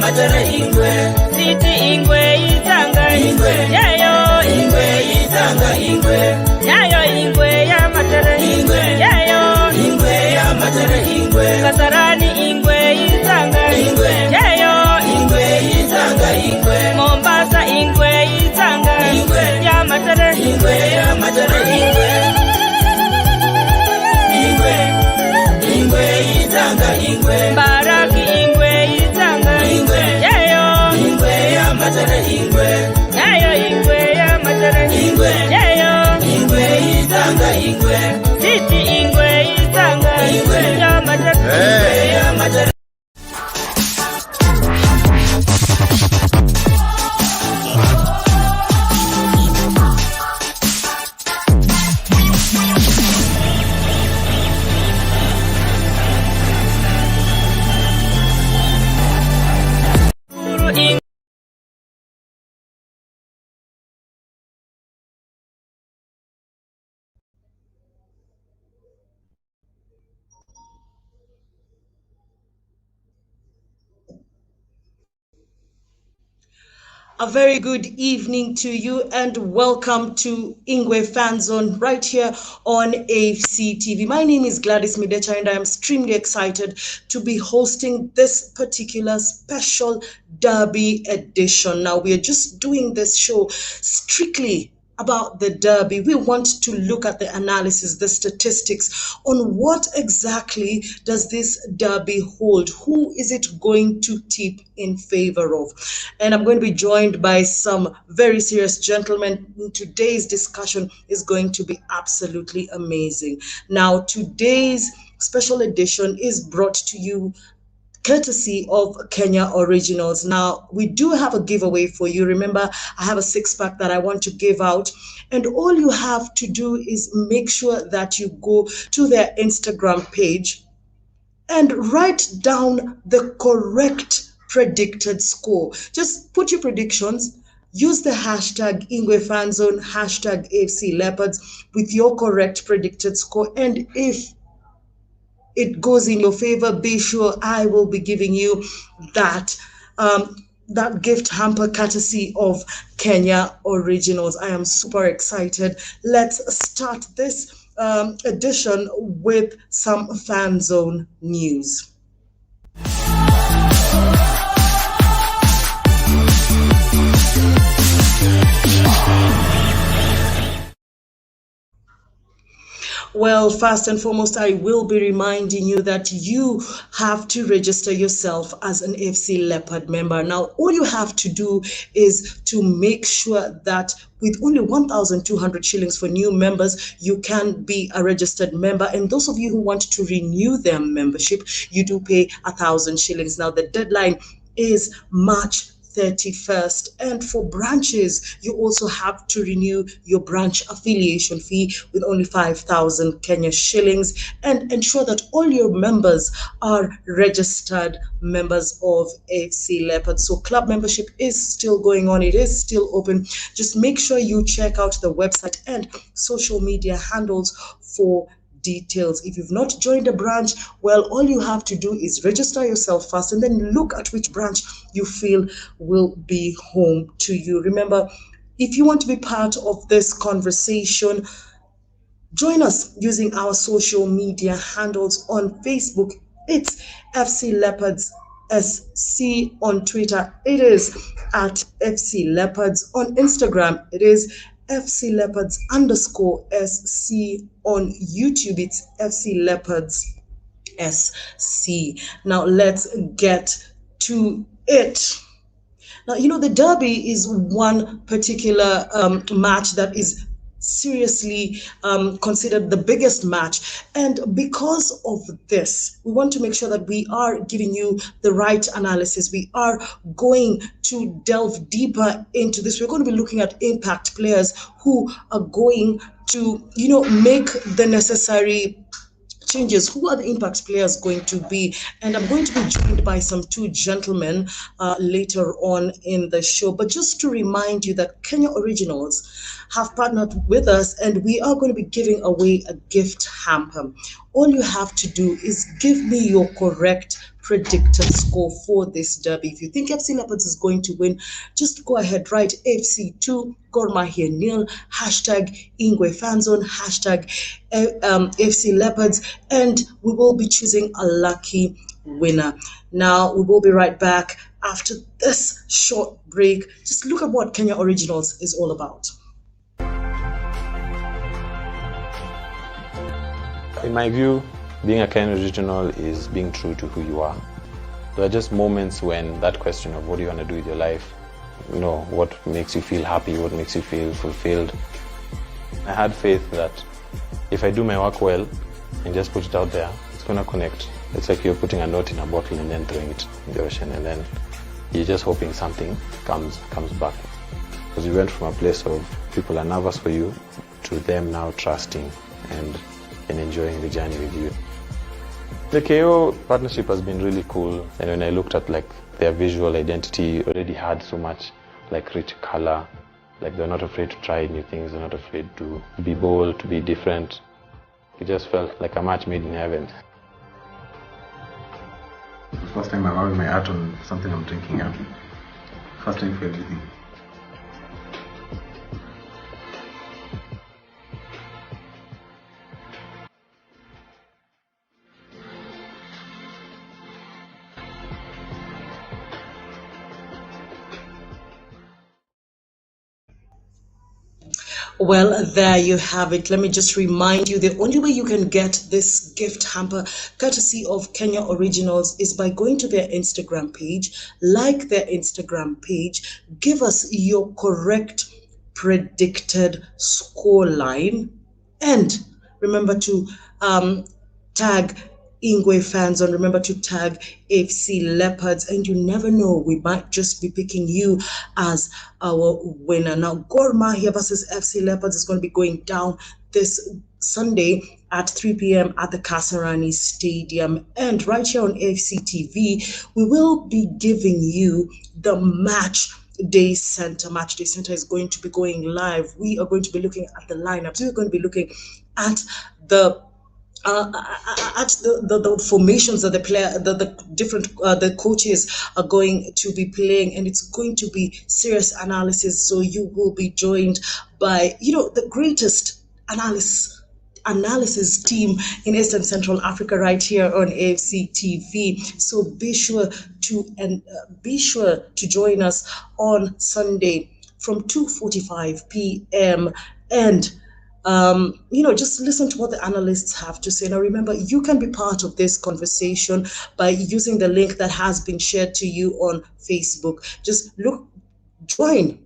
matara Ingwe. City Ingwe itanga Ingwe. Yayo Ingwe itanga Ingwe. Yayo Ingwe ya matara Ingwe. Yayo Ingwe ya matara Ingwe. Kasarani Ingwe itanga Ingwe. Yayo Ingwe itanga Ingwe. Mombasa Ingwe itanga Ingwe. Ya matara Ingwe ya matara Ingwe. Ingwe Ingwe itanga Ingwe. Baraki Ingwe itanga Ingwe. Yayo Ingwe ya matara Ingwe. Yayo Ingwe ya matara Ingwe. Yayo Ingwe itanga Ingwe. City Ingwe itanga Ingwe. Ya matara Ingwe ya matara. A very good evening to you and welcome to Ingwe Fanzone right here on AFC TV. My name is Gladys Midecha and I am extremely excited to be hosting this particular special Derby edition. Now we are just doing this show strictly about the Derby. We want to look at the analysis, the statistics on what exactly does this Derby hold? Who is it going to tip in favor of? And I'm going to be joined by some very serious gentlemen. Today's discussion is going to be absolutely amazing. Now, today's special edition is brought to you courtesy of Kenya Originals. Now, we do have a giveaway for you. Remember, I have a 6-pack that I want to give out. And all you have to do is make sure that you go to their Instagram page and write down the correct predicted score. Just put your predictions. Use the hashtag Ingwe Fanzone, hashtag AFC Leopards with your correct predicted score. And if it goes in your favor, be sure I will be giving you that gift hamper courtesy of Kenya Originals. I am super excited. Let's start this edition with some Fanzone news. Well, first and foremost, I will be reminding you that you have to register yourself as an FC Leopard member. Now, all you have to do is to make sure that with only 1,200 shillings for new members, you can be a registered member. And those of you who want to renew their membership, you do pay 1,000 shillings. Now, the deadline is March 31st. And for branches, you also have to renew your branch affiliation fee with only 5,000 Kenya shillings and ensure that all your members are registered members of AFC Leopard. So club membership is still going on. It is still open. Just make sure you check out the website and social media handles for details. If you've not joined a branch, well, all you have to do is register yourself first and then look at which branch you feel will be home to you. Remember, if you want to be part of this conversation, join us using our social media handles on Facebook. It's FC Leopards SC. On Twitter, it is at FC Leopards. On Instagram, it is FC Leopards _SC. On YouTube, it's FC Leopards SC. Now let's get to it. Now, you know, the Derby is one particular match that is seriously considered the biggest match, and because of this, we want to make sure that we are giving you the right analysis. We are going to delve deeper into this. We're going to be looking at impact players who are going to, you know, make the necessary changes. Who are the impact players going to be? And I'm going to be joined by some two gentlemen later on in the show. But just to remind you that Kenya Originals have partnered with us, and we are going to be giving away a gift hamper. All you have to do is give me your correct predicted score for this derby. If you think FC Leopards is going to win, just go ahead, write FC 2, Gor Mahia nil, hashtag Ingwe Fanzone, hashtag FC Leopards, and we will be choosing a lucky winner. Now, we will be right back after this short break. Just look at what Kenya Originals is all about. In my view, being a Kenyan original is being true to who you are. There are just moments when that question of what do you want to do with your life, what makes you feel happy, what makes you feel fulfilled. I had faith that if I do my work well and just put it out there, it's going to connect. It's like you're putting a note in a bottle and then throwing it in the ocean, and then you're just hoping something comes back. Because we went from a place of people are nervous for you to them now trusting and enjoying the journey with you. The KO partnership has been really cool, and when I looked at their visual identity, already had so much rich color, they're not afraid to try new things, they're not afraid to be bold, to be different. It just felt like a match made in heaven. It's the first time I'm having my art on something I'm drinking at. First time for everything. Well, there you have it. Let me just remind you, the only way you can get this gift hamper courtesy of Kenya Originals is by going to their Instagram page, like their Instagram page, give us your correct predicted score line, and remember to tag Ingwe Fanzone, remember to tag FC Leopards, and you never know, we might just be picking you as our winner. Now, Gor Mahia versus FC Leopards is going to be going down this Sunday at 3 p.m. at the Kasarani Stadium. And right here on AFC TV, we will be giving you the Match Day Center. Match Day Center is going to be going live. We are going to be looking at the lineups. We're going to be looking at the formations that the coaches are going to be playing, and it's going to be serious analysis. So you will be joined by the greatest analysis team in East and Central Africa right here on AFC TV. So be sure to join us on Sunday from 2:45 p.m. and just listen to what the analysts have to say. Now, remember, you can be part of this conversation by using the link that has been shared to you on Facebook. Just join.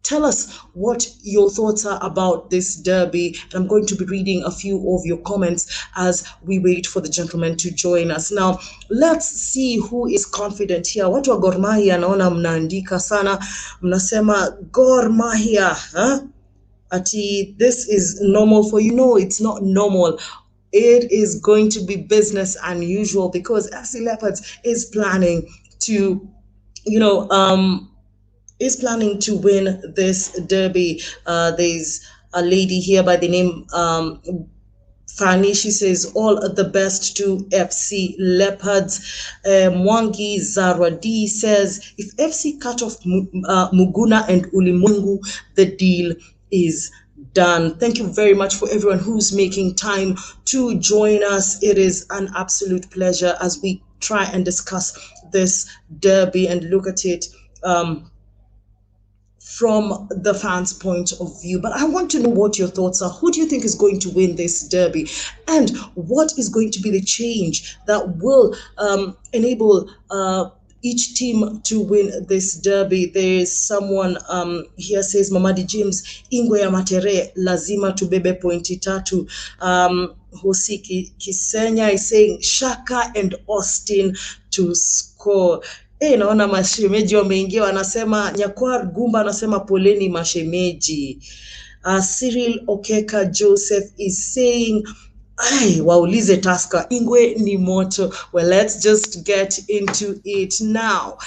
Tell us what your thoughts are about this derby. And I'm going to be reading a few of your comments as we wait for the gentleman to join us. Now, let's see who is confident here. Watu wa Gor Mahia naona mnaandika sana. Mnasema Gor Mahia, huh? Ati, this is normal for you. No, it's not normal. It is going to be business unusual because FC Leopards is planning to, win this derby. There's a lady here by the name Fanny. She says all the best to FC Leopards. Mwangi Zarwadi says if FC cut off Muguna and Ulimwengu, the deal is done. Thank you very much for everyone who's making time to join us. It is an absolute pleasure as we try and discuss this derby and look at it from the fans' point of view. But I want to know what your thoughts are. Who do you think is going to win this derby? And what is going to be the change that will enable each team to win this derby? There is someone here says, Mamadi James, Ingwe ya Matere, lazima tubebe pointi tatu. Hosiki Kisenya is saying, Shaka and Austin to score. Naona mashemeji wameingia, wanasema Nyakwar Gumba anasema poleni mashemeji. Cyril Okeka Joseph is saying, waulize Taska, Ingwe ni moto. Well, let's just get into it now.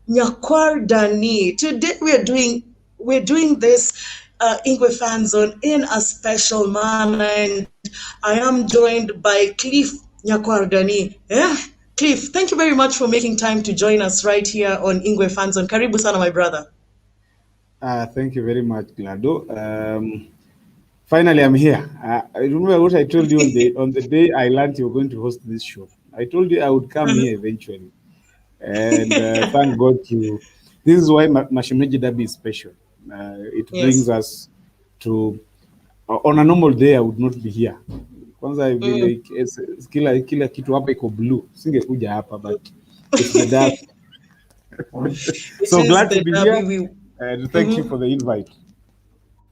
Nyakwar Dani, today we're doing this Ingwe Fanzone in a special manner, and I am joined by Cliff Nyakwar Dani. Cliff, thank you very much for making time to join us right here on Ingwe Fanzone. Karibu sana, my brother. Thank you very much, Glado. Finally, I'm here. I remember what I told you on the day I learned you were going to host this show. I told you I would come here eventually. And thank God this is why Mashemeji Derby is special. It brings us to, on a normal day, I would not be here. Kwanza I'd be like, kila kitu hapa iko blue. Singekuja hapa, but it's the derby. So glad to be here. And thank you for the invite.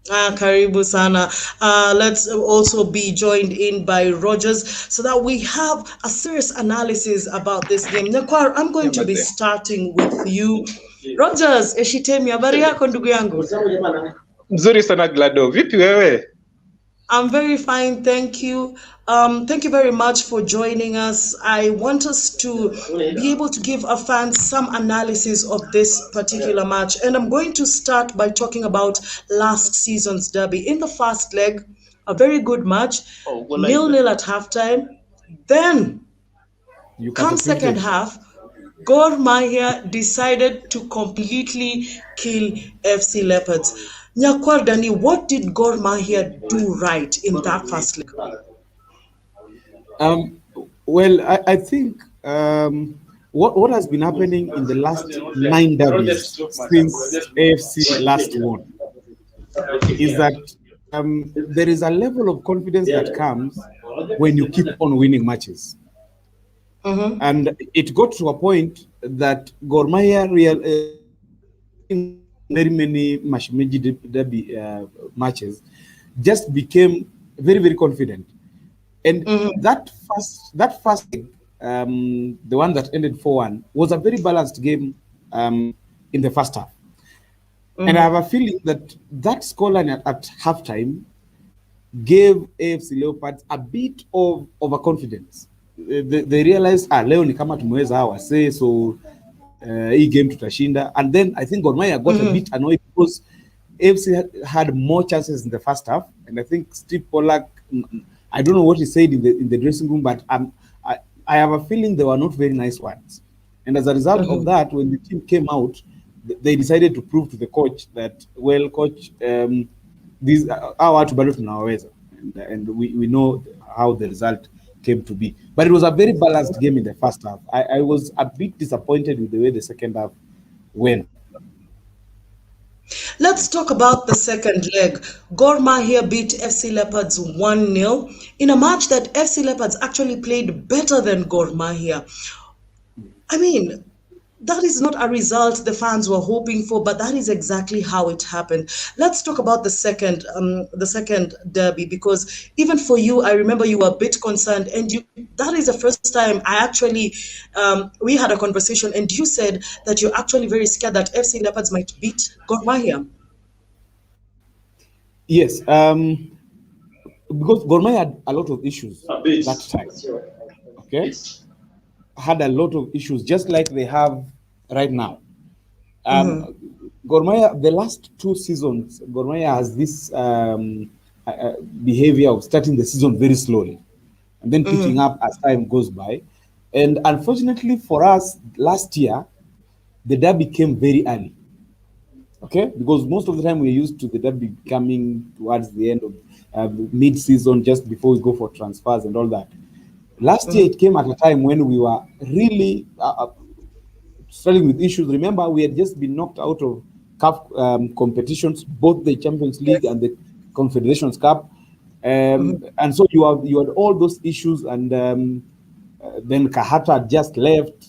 Karibu sana. Let's also be joined in by Rogers so that we have a serious analysis about this game. Nyakwar, I'm going to be starting with you. Rogers, Eshitemi, habari yako ndugu yangu? Mzuri sana Glado. Vipi wewe? I'm very fine, thank you. Thank you very much for joining us. I want us to be able to give our fans some analysis of this particular match. And I'm going to start by talking about last season's derby. In the first leg, a very good match, 0-0 at halftime. Then, come second half, Gor Mahia decided to completely kill FC Leopards. Nyakwar Dani, what did Gor Mahia do right in that first leg? Well, I think what has been happening in the last 9 derbies since AFC last won is that there is a level of confidence that comes when you keep on winning matches. And it got to a point that Gor Mahia very many Mashemeji Derby matches just became very, very confident. And that first leg, the one that ended 4-1, was a very balanced game in the first half. And I have a feeling that scoreline at halftime gave AFC Leopards a bit of overconfidence. They realized, leo ni kama tumeweza hawa, so hii game tutashinda. And then I think Gor Mahia got a bit annoyed because AFC had more chances in the first half. And I think Steve Pollack, I don't know what he said in the dressing room, but I have a feeling they were not very nice ones. And as a result of that, when the team came out, they decided to prove to the coach that, well, coach, these are our bado tunaweza. And we know how the result came to be. But it was a very balanced game in the first half. I was a bit disappointed with the way the second half went. Let's talk about the second leg. Gor Mahia beat FC Leopards 1-0 in a match that FC Leopards actually played better than Gor Mahia. I mean, that is not a result the fans were hoping for, but that is exactly how it happened. Let's talk about the second derby, because even for you, I remember you were a bit concerned, and that is the first time I actually, we had a conversation, and you said that you're actually very scared that FC Leopards might beat Gor Mahia. Yes, because Gor Mahia had a lot of issues that time. Okay, had a lot of issues, just like they have right now. Gor Mahia, the last 2 seasons, Gor Mahia has this behavior of starting the season very slowly and then picking up as time goes by. And unfortunately for us, last year, the derby came very early. Okay, because most of the time we're used to the derby coming towards the end of mid-season, just before we go for transfers and all that. Last year, it came at a time when we were really struggling with issues. Remember, we had just been knocked out of cup competitions, both the Champions League and the Confederations Cup. And so you had all those issues, and then Kahata just left.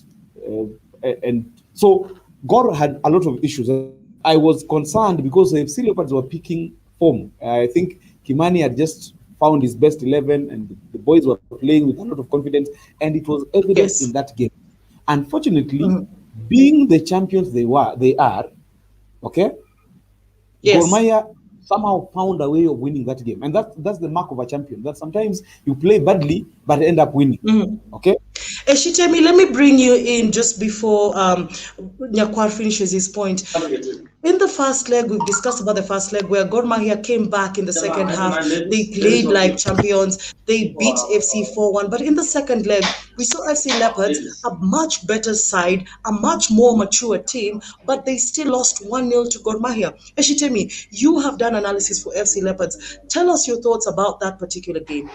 And so Gor had a lot of issues. I was concerned because the FC Leopards were picking form. I think Kimani had just found his best 11, and the boys were playing with a lot of confidence, and it was evident in that game. Unfortunately, being the champions they are, okay, Gor Mahia somehow found a way of winning that game, and that's the mark of a champion. That sometimes you play badly but end up winning. Okay. Eshitemi, let me bring you in just before Nyakwar finishes his point. in the first leg, we've discussed about the first leg where Gor Mahia came back in the second half. They played like champions. They beat FC 4-1. But in the second leg, we saw FC Leopards, a much better side, a much more mature team, but they still lost 1-0 to Gor Mahia. Eshitemi, you have done analysis for FC Leopards. Tell us your thoughts about that particular game.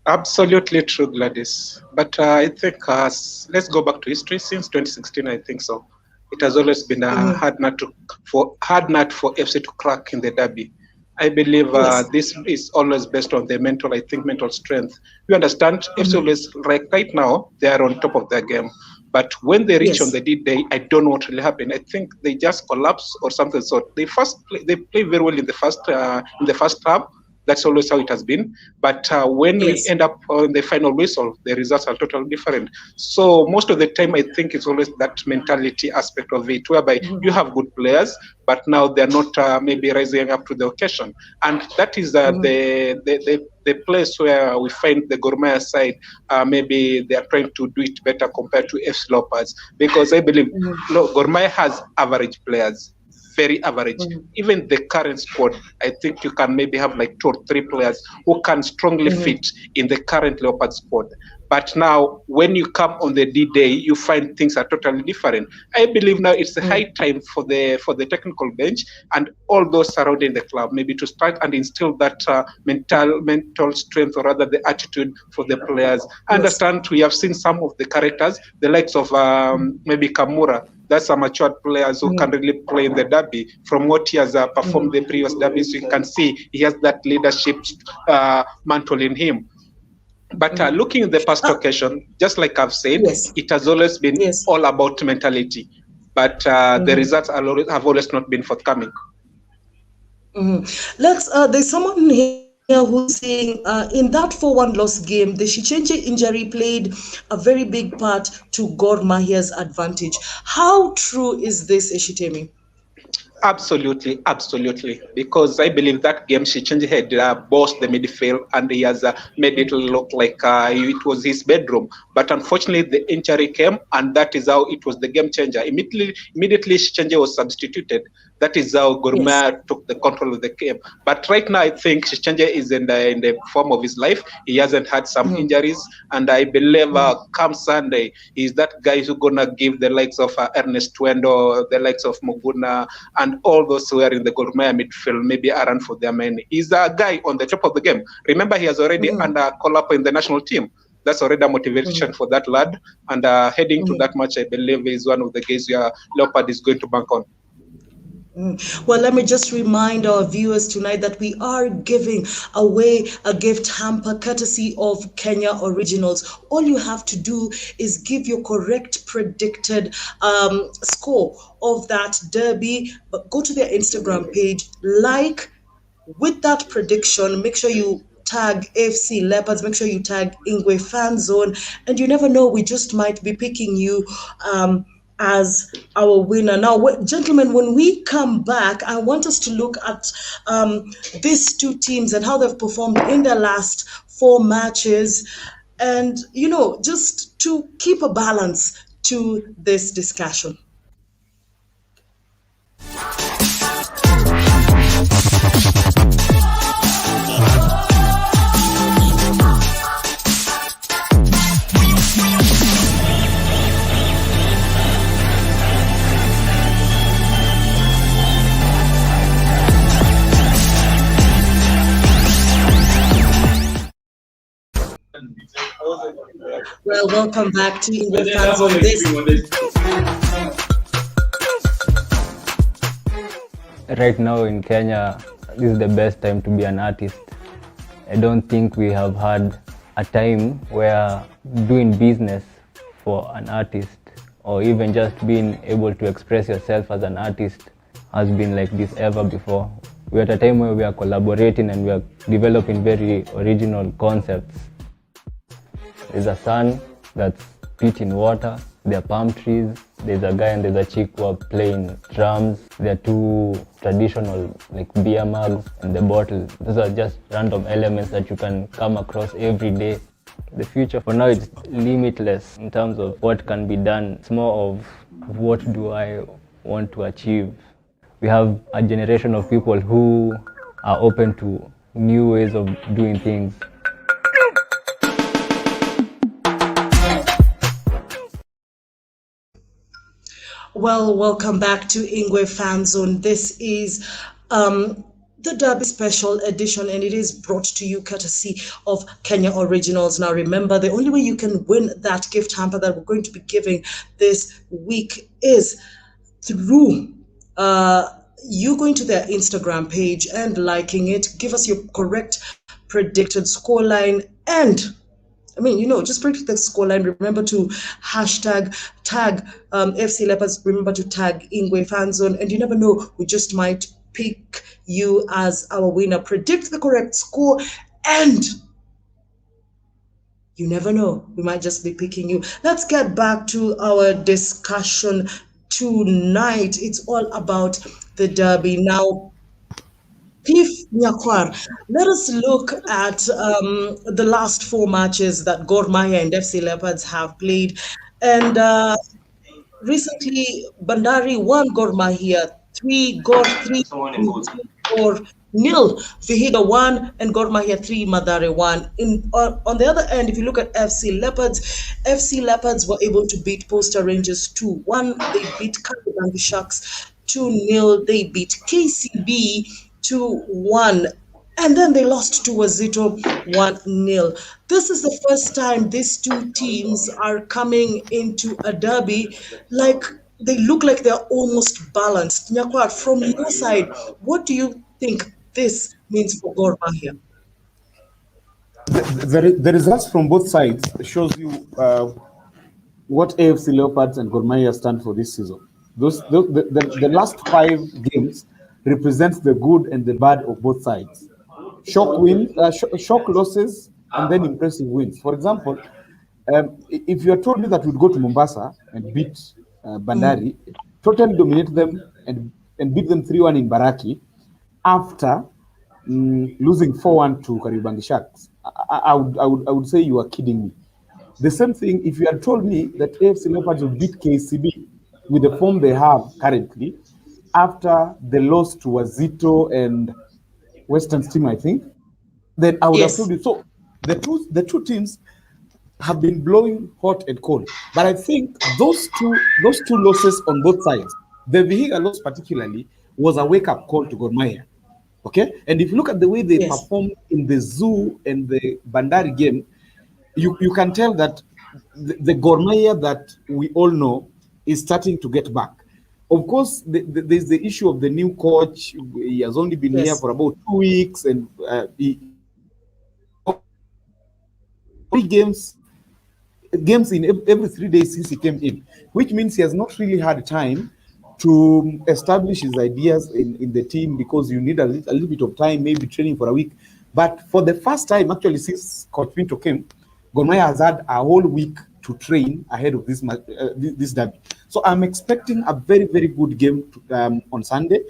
Absolutely true, Gladys. But I think let's go back to history. Since 2016, I think so. It has always been a hard nut for FC to crack in the derby. I believe this is always based on their mental strength. You understand, FC always, right now, they are on top of their game. But when they reach on the D-Day, I don't know what really happened. I think they just collapse or something. So they play very well in the first half. That's always how it has been. But when we end up on the final whistle, the results are totally different. So most of the time, I think it's always that mentality aspect of it, whereby you have good players, but now they're not maybe rising up to the occasion. And that is the place where we find the Gor Mahia side, maybe they are trying to do it better compared to FC Leopards. Because I believe Gor Mahia has average players. Very average. Even the current squad, I think you can maybe have like 2 or 3 players who can strongly fit in the current Leopard squad. But now, when you come on the D-Day, you find things are totally different. I believe now it's a high time for the technical bench and all those surrounding the club, maybe to start and instill that mental strength, or rather the attitude for the players. I understand we have seen some of the characters, the likes of maybe Kamura. That's some matured players who can really play in the derby. From what he has performed the previous derbies, you can see he has that leadership mantle in him. But looking at the past occasion, just like I've said, it has always been all about mentality. But the results have always not been forthcoming. There's someone here who's saying in that 4-1 loss game, the Shichenje injury played a very big part to Gor Mahia's advantage. How true is this, Eshitemi? Absolutely. Because I believe that game Shichenje had bossed the midfield and he has made it look like it was his bedroom. But unfortunately, the injury came and that is how it was the game changer. Immediately Shichenje was substituted. That is how Gor Mahia took the control of the game. But right now, I think Shichenje is in the form of his life. He hasn't had some injuries. And I believe come Sunday, he's that guy who's going to give the likes of Ernest Twendo, the likes of Muguna, and all those who are in the Gor Mahia midfield, maybe a run for their men. He's a guy on the top of the game. Remember, he has already under call-up in the national team. That's already a motivation for that lad. And heading to that match, I believe, is one of the guys Leopard is going to bank on. Well, let me just remind our viewers tonight that we are giving away a gift hamper courtesy of Kenya Originals. All you have to do is give your correct predicted score of that derby. But go to their Instagram page, like with that prediction, make sure you tag FC Leopards, make sure you tag Ingwe Fanzone, and you never know, we just might be picking you as our winner. Now, gentlemen, when we come back, I want us to look at these two teams and how they've performed in their last 4 matches, and, you know, just to keep a balance to this discussion. Well, welcome back to Ingwe Fanzone. Right now in Kenya, this is the best time to be an artist. I don't think we have had a time where doing business for an artist, or even just being able to express yourself as an artist, has been like this ever before. We're at a time where we are collaborating and we are developing very original concepts. There's a sun that's spit in water, there are palm trees, there's a guy and there's a chick who are playing drums, there are 2 traditional like beer mugs and the bottle. Those are just random elements that you can come across every day. The future for now is limitless in terms of what can be done. It's more of what do I want to achieve. we have a generation of people who are open to new ways of doing things. Well, welcome back to Ingwe Fanzone. This is the Derby Special Edition, and it is brought to you courtesy of Kenya Originals. Now, remember, the only way you can win that gift hamper that we're going to be giving this week is through you going to their Instagram page and liking it. Give us your correct predicted scoreline, and just predict the scoreline. Remember to tag FC Leopards. Remember to tag Ingwe Fanzone, and you never know, we just might pick you as our winner. Predict the correct score, and you never know, we might just be picking you. Let's get back to our discussion tonight. It's all about the derby. Now, Pif Nyakwar, let us look at the last 4 matches that Gor Mahia and FC Leopards have played. And recently, Bandari won Gor Mahia 3, Gor 3, Gor nil. Vihiga 1 and Gor Mahia 3, Madare 1. On the other end, if you look at FC Leopards were able to beat Posta Rangers 2-1. They beat Kariobangi Sharks 2-0. They beat KCB 2-1, and then they lost to Wazito 1-0. This is the first time these two teams are coming into a derby. Like, they look like they're almost balanced. Nyakwar, from your side, what do you think this means for Gor Mahia? The results from both sides shows you what AFC Leopards and Gor Mahia stand for this season. The last 5 games represents the good and the bad of both sides. Shock losses, and then impressive wins. For example, if you had told me that we'd go to Mombasa and beat Bandari, totally dominate them and beat them 3-1 in Baraki, after losing 4-1 to Kariobangi Sharks, I would say you are kidding me. The same thing if you had told me that AFC Leopards would beat KCB with the form they have currently, after the loss to Wazito and Western Team, I think, then I would have told you. So the two teams have been blowing hot and cold. But I think those two losses on both sides, the Vihiga loss particularly, was a wake-up call to Gor Mahia. Okay? And if you look at the way they performed in the Zoo and the Bandari game, you can tell that the Gor Mahia that we all know is starting to get back. Of course, there's the issue of the new coach. He has only been here for about 2 weeks, and he games in every 3 days since he came in, which means he has not really had time to establish his ideas in the team, because you need a little bit of time, maybe training for a week. But for the first time, actually, since Coach Pinto came, Gor Mahia has had a whole week to train ahead of this derby. So I'm expecting a very, very good game on Sunday.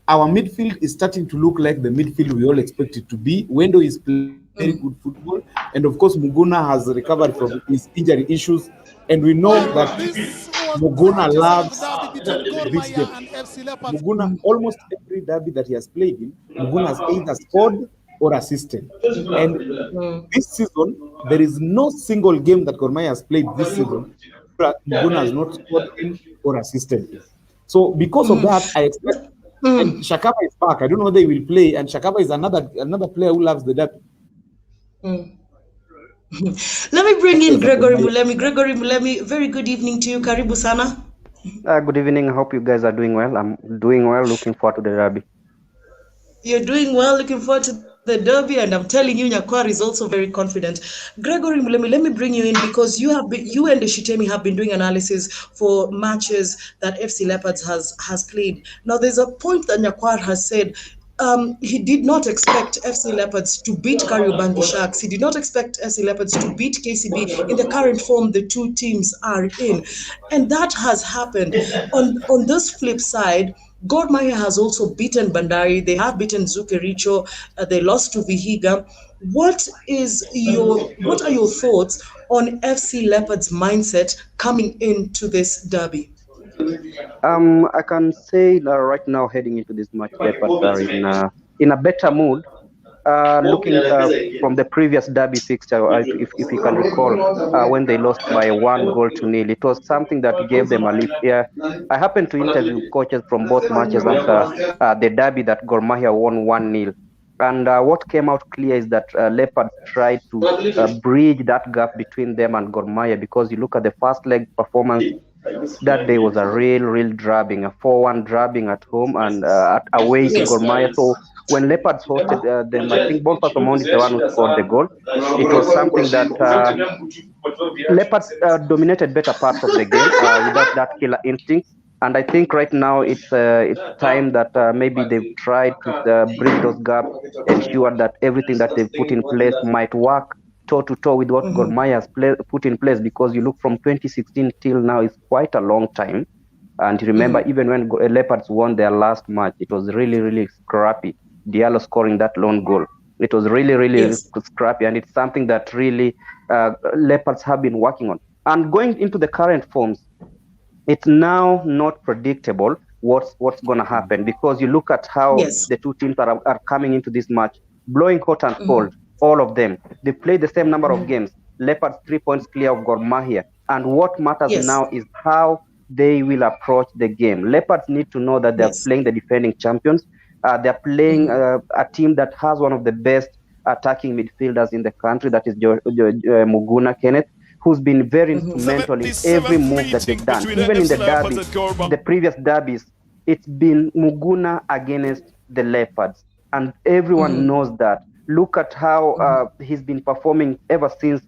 Our midfield is starting to look like the midfield we all expect it to be. Wendo is playing very good football, and of course Muguna has recovered from his injury issues, and we know that Muguna loves this game. Muguna, almost every derby that he has played in, Muguna has either scored or assisted. And this season, there is no single game that Gor Mahia has played this season Muguna has not scored in or assisted in. So because of that, I expect, and Shakaba is back. I don't know whether he will play, and Shakaba is another player who loves the derby. Let me bring in Gregory Mulemi. Gregory Mulemi, very good evening to you. Karibu sana. Good evening. I hope you guys are doing well. I'm doing well. Looking forward to the derby. You're doing well. Looking forward to the derby, and I'm telling you, Nyakwar is also very confident. Gregory Mulemi, let me bring you in, because you and Shitemi have been doing analysis for matches that FC Leopards has played. Now, there's a point that Nyakwar has said. He did not expect FC Leopards to beat Kariobangi Sharks. He did not expect FC Leopards to beat KCB in the current form the two teams are in. And that has happened. On this flip side, Gor Mahia has also beaten Bandari. They have beaten Zukericho. They lost to Vihiga. What are your thoughts on FC Leopards' mindset coming into this derby? I can say right now, heading into this match, Leopards are in a better mood. Looking from the previous derby fixture, if you can recall, when they lost by 1-0, it was something that gave them a lift. Yeah, I happened to interview coaches from both matches after the derby that Gor Mahia won 1-0. And what came out clear is that Leopards tried to bridge that gap between them and Gor Mahia, because you look at the first leg performance, that day was a real drubbing, a 4-1 drubbing at home and away to Gor Mahia. So when Leopards hosted them, I think Boniface Omondi is the one who scored the goal. It was something that Leopards dominated better parts of the game without that killer instinct. And I think right now it's time that maybe they've tried to bridge those gaps, ensure that everything that they've put in place might work toe-to-toe with what Gor Mahia has put in place, because you look from 2016 till now, it's quite a long time. And remember, even when Leopards won their last match, it was really scrappy. Diallo scoring that lone goal. It was really scrappy, and it's something that really Leopards have been working on. And going into the current forms, it's now not predictable what's going to happen, because you look at how the two teams are coming into this match, blowing hot and cold. All of them, they play the same number of games. Leopards 3 points clear of Gor Mahia, and what matters now is how they will approach the game. Leopards need to know that they're playing the defending champions. They're playing a team that has one of the best attacking midfielders in the country, that is Muguna Kenneth, who's been very instrumental in every move that they've done. Even in the derby, the previous derbies, it's been Muguna against the Leopards, and everyone knows that. Look at how he's been performing ever since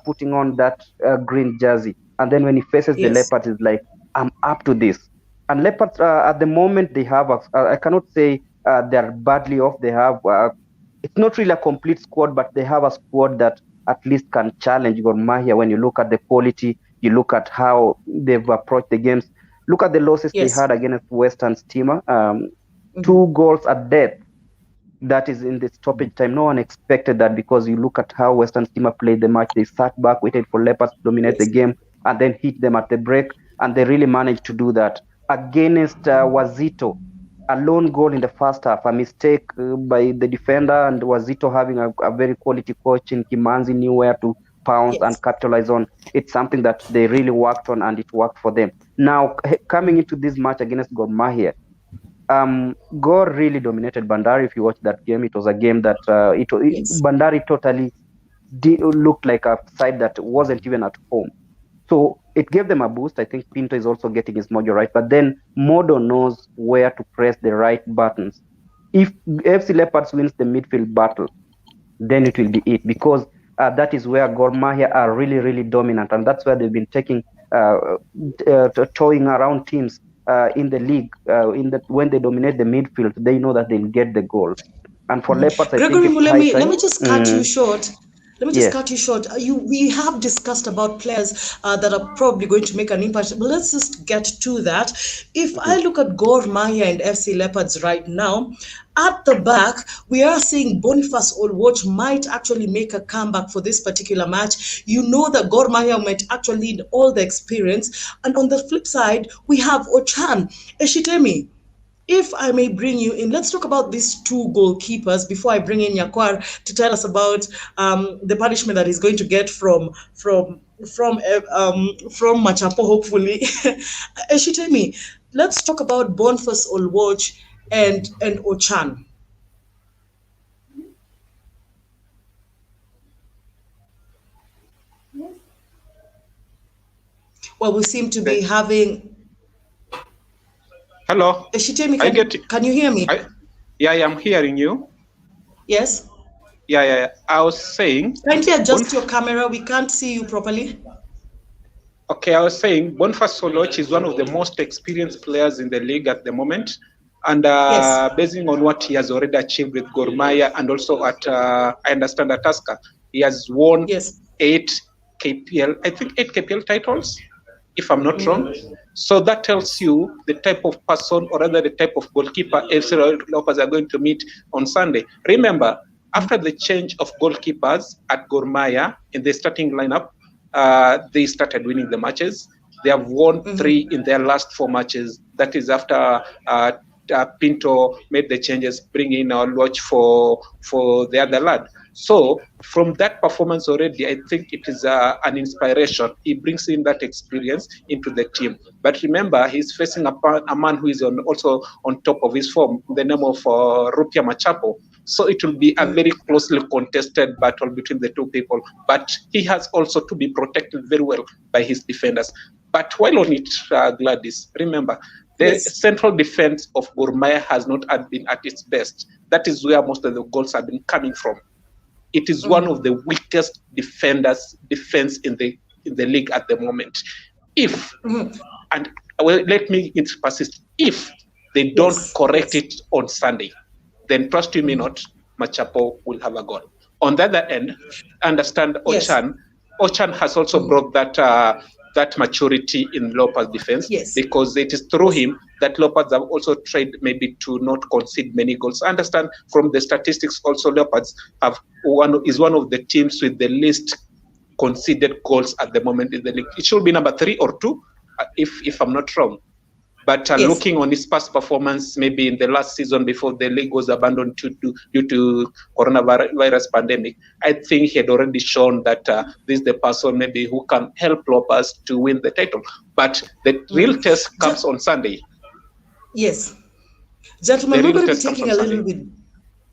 putting on that green jersey. And then when he faces the Leopards, he's like, I'm up to this. And Leopards, at the moment, they have, I cannot say they're badly off. They have, it's not really a complete squad, but they have a squad that at least can challenge Gor Mahia. When you look at the quality, you look at how they've approached the games. Look at the losses they had against Western Steamer. 2 goals at death. That is in the stoppage time. No one expected that, because you look at how Western Steamer played the match. They sat back, waited for Leopards to dominate the game, and then hit them at the break. And they really managed to do that. Against Wazito, a lone goal in the first half, a mistake by the defender, and Wazito having a very quality coach in Kimanzi knew where to pounce and capitalize on. It's something that they really worked on, and it worked for them. Now, coming into this match against Gor Mahia, Gor really dominated Bandari. If you watch that game, it was a game that Bandari totally looked like a side that wasn't even at home. So it gave them a boost. I think Pinto is also getting his mojo right. But then Modo knows where to press the right buttons. If FC Leopards wins the midfield battle, then it will be it, because that is where Gor Mahia are really dominant, and that's where they've been taking toying around teams in the league. When they dominate the midfield, they know that they'll get the goals. And for Leopards, I Gregory think let me just cut you short. Let me just cut you short. We have discussed about players that are probably going to make an impact, but let's just get to that. If I look at Gor Mahia and FC Leopards right now, at the back, we are seeing Boniface Olwoch might actually make a comeback for this particular match. You know that Gor Mahia might actually need all the experience. And on the flip side, we have Ochan. Eshitemi, if I may bring you in, let's talk about these 2 goalkeepers before I bring in Yakwar to tell us about the punishment that he's going to get from Machapo, hopefully. Eshitemi, let's talk about Boniface Olwoch and Ochan. Well, we seem to be having. Hello. Eshitemi, can you hear me? I'm hearing you. Yes. Yeah. I was saying. Kindly adjust your camera. We can't see you properly. Okay, I was saying Boniface Olwoch is one of the most experienced players in the league at the moment. And basing on what he has already achieved with Gor Mahia and also at, I understand, at Tusker, he has won 8 KPL titles, if I'm not wrong. So that tells you the type of person, or rather the type of goalkeeper FC Leopards are going to meet on Sunday. Remember, after the change of goalkeepers at Gor Mahia in the starting lineup, they started winning the matches. They have won 3 in their last 4 matches. That is after Pinto made the changes, bringing in our watch for the other lad. So from that performance already, I think it is an inspiration. He brings in that experience into the team. But remember, he's facing a man who is also on top of his form, the name of Rupia Machapo. So it will be a very closely contested battle between the two people. But he has also to be protected very well by his defenders. But while on it, Gladys, remember, the central defense of Gor Mahia has not been at its best. That is where most of the goals have been coming from. It is one of the weakest defense in the league at the moment. If and let me persist, if they don't correct it on Sunday, then trust you me not, Machapo will have a goal. On the other end, understand Ochan. Ochan has also brought that maturity in Leopards defense, because it is through him that Leopards have also tried maybe to not concede many goals. I understand from the statistics also Leopards is one of the teams with the least conceded goals at the moment in the league. It should be number 3 or 2, if I'm not wrong. But looking on his past performance, maybe in the last season before the league was abandoned due to coronavirus pandemic, I think he had already shown that this is the person maybe who can help Lopez to win the title. But the real test comes on Sunday. Yes. Gentlemen, we're going to be taking a little bit.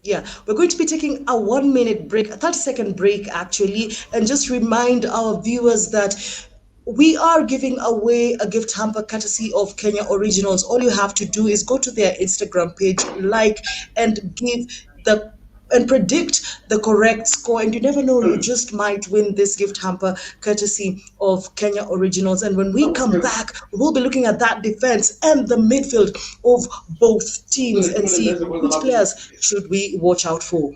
Yeah, we're going to be taking a 1-minute break, a 30-second break actually, and just remind our viewers that we are giving away a gift hamper courtesy of Kenya Originals. All you have to do is go to their Instagram page, and predict the correct score. And you never know, you just might win this gift hamper courtesy of Kenya Originals. And when we come back, we'll be looking at that defense and the midfield of both teams and see which players should we watch out for.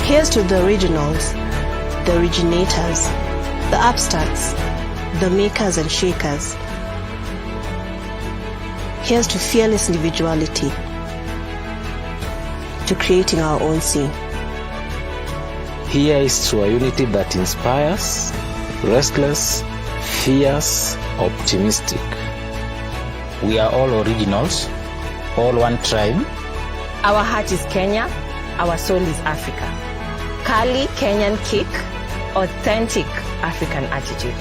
Here's to the originals, the originators, the upstarts, the makers and shakers. Here's to fearless individuality, to creating our own scene. Here is to a unity that inspires, restless, fierce, optimistic. We are all originals, all one tribe. Our heart is Kenya, our soul is Africa. Kali Kenyan kick, authentic African attitude.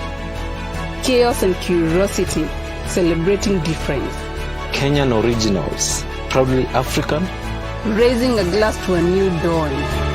Chaos and curiosity, celebrating difference. Kenyan originals, proudly African. Raising a glass to a new dawn.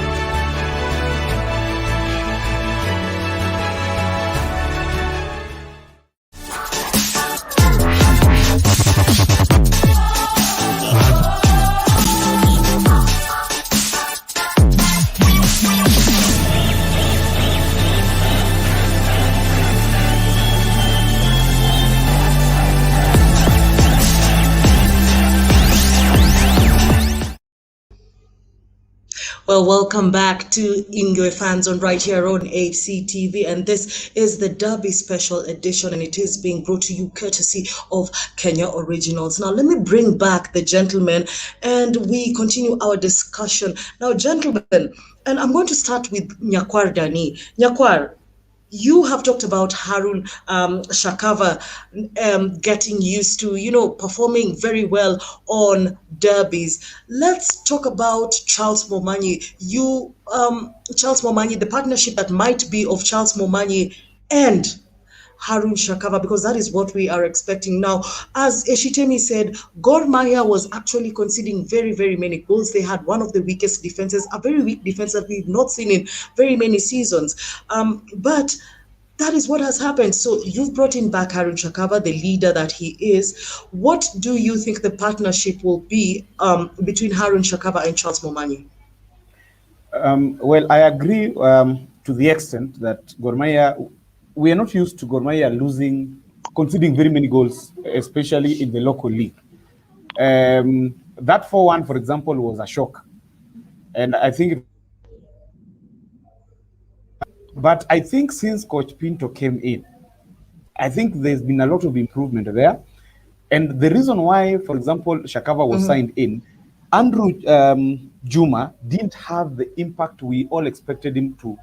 Well, welcome back to Ingwe Fanzone right here on AFC TV, and this is the Derby Special Edition, and it is being brought to you courtesy of Kenya Originals. Now, let me bring back the gentlemen, and we continue our discussion. Now, gentlemen, and I'm going to start with Nyakwar Dani. Nyakwar, you have talked about Harun Shakava getting used to, performing very well on derbies. Let's talk about Charles Momanyi. Charles Momanyi, the partnership that might be of Charles Momanyi and Harun Shakava, because that is what we are expecting now. As Eshitemi said, Gor Mahia was actually conceding very, very many goals. They had one of the weakest defenses, a very weak defense that we've not seen in very many seasons. But that is what has happened. So you've brought in back Harun Shakava, the leader that he is. What do you think the partnership will be between Harun Shakava and Charles Momanyi? Well, I agree to the extent that Gor Mahia, we are not used to Gor Mahia losing conceding very many goals, especially in the local league. That 4-1, for example, was a shock. And I think, but I think since Coach Pinto came in, I think there's been a lot of improvement there. And the reason why, for example, Shakava was signed in, Andrew Juma didn't have the impact we all expected him to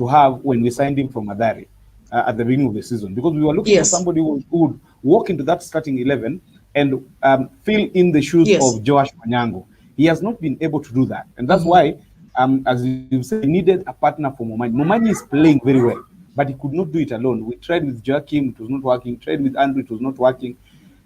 have when we signed him from Madari at the beginning of the season, because we were looking for somebody who would walk into that starting 11 and fill in the shoes of Joash Manyango. He has not been able to do that. And that's why, as you said, he needed a partner for Momanyi. Momanyi is playing very well, but he could not do it alone. We tried with Joachim, it was not working. Tried with Andrew, it was not working.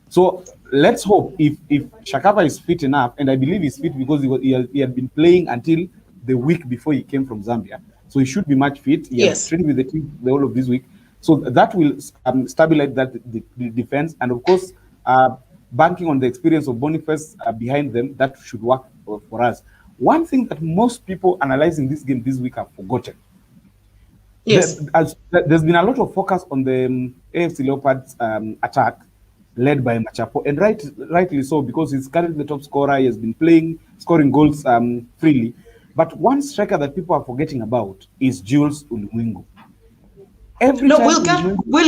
So let's hope if Shakava is fit enough, and I believe he's fit because he had been playing until the week before he came from Zambia. So he should be much fit. He has trained with the team the whole of this week. So that will stabilize the defense. And of course, banking on the experience of Boniface behind them, that should work for us. One thing that most people analyzing this game this week have forgotten. There's been a lot of focus on the AFC Leopards attack led by Machapo, and rightly so, because he's currently the top scorer. He has been scoring goals freely. But one striker that people are forgetting about is Jules Ulimwengu. We'll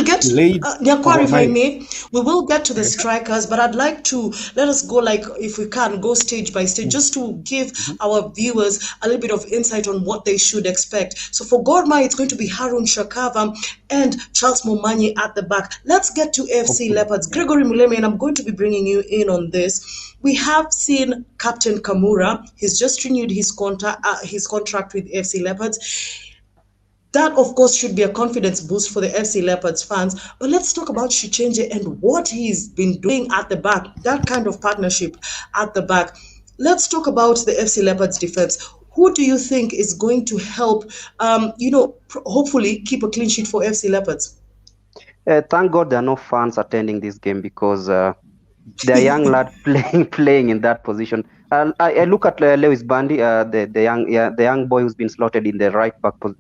get Nyakwari, if I may. We will get to the strikers, but I'd like to let us go, if we can, go stage by stage, just to give our viewers a little bit of insight on what they should expect. So for Gor Mahia, it's going to be Harun Shakava and Charles Momanyi at the back. Let's get to AFC Leopards. Gregory Muleme, and I'm going to be bringing you in on this. We have seen Captain Kamura. He's just renewed his contract with AFC Leopards. That, of course, should be a confidence boost for the FC Leopards fans. But let's talk about Shichenje and what he's been doing at the back, that kind of partnership at the back. Let's talk about the FC Leopards defense. Who do you think is going to help, hopefully keep a clean sheet for FC Leopards? Thank God there are no fans attending this game, because there are young lad playing in that position. I look at Lewis Bandy, the young boy who's been slotted in the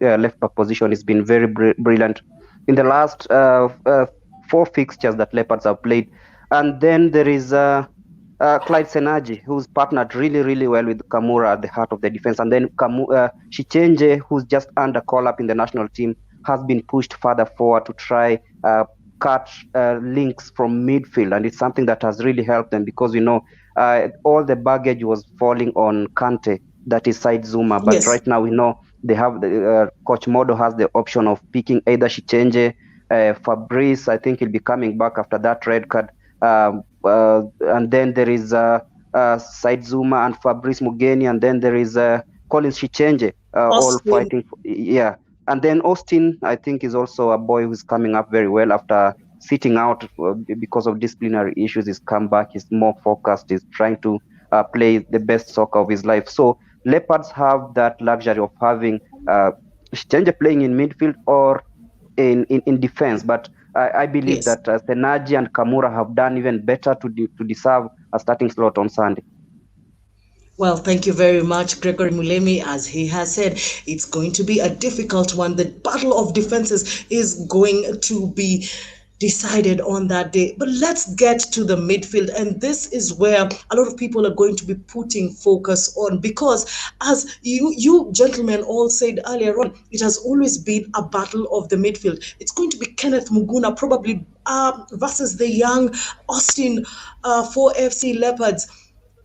left back position. He's been very brilliant in the last 4 fixtures that Leopards have played. And then there is Clyde Senaji, who's partnered really well with Kamura at the heart of the defense. And then Shichenje, who's just under call-up in the national team, has been pushed further forward to try cut links from midfield, and it's something that has really helped them, because all the baggage was falling on Kante, that is side Zuma, but right now we know they have Coach Modo has the option of picking either Shichenje, Fabrice. I think he'll be coming back after that red card, and then there is side Zuma and Fabrice Mugeni, and then there is Collins Shichenje, all fighting and then Austin, I think, is also a boy who's coming up very well after sitting out because of disciplinary issues. He's come back, he's more focused, he's trying to play the best soccer of his life. So Leopards have that luxury of having Shichenje playing in midfield or in defense. But I believe that Senaji and Kamura have done even better to deserve a starting slot on Sunday. Well, thank you very much, Gregory Mulemi. As he has said, it's going to be a difficult one. The battle of defenses is going to be decided on that day. But let's get to the midfield. And this is where a lot of people are going to be putting focus on, because as you gentlemen all said earlier on, it has always been a battle of the midfield. It's going to be Kenneth Muguna probably versus the young Austin for FC Leopards.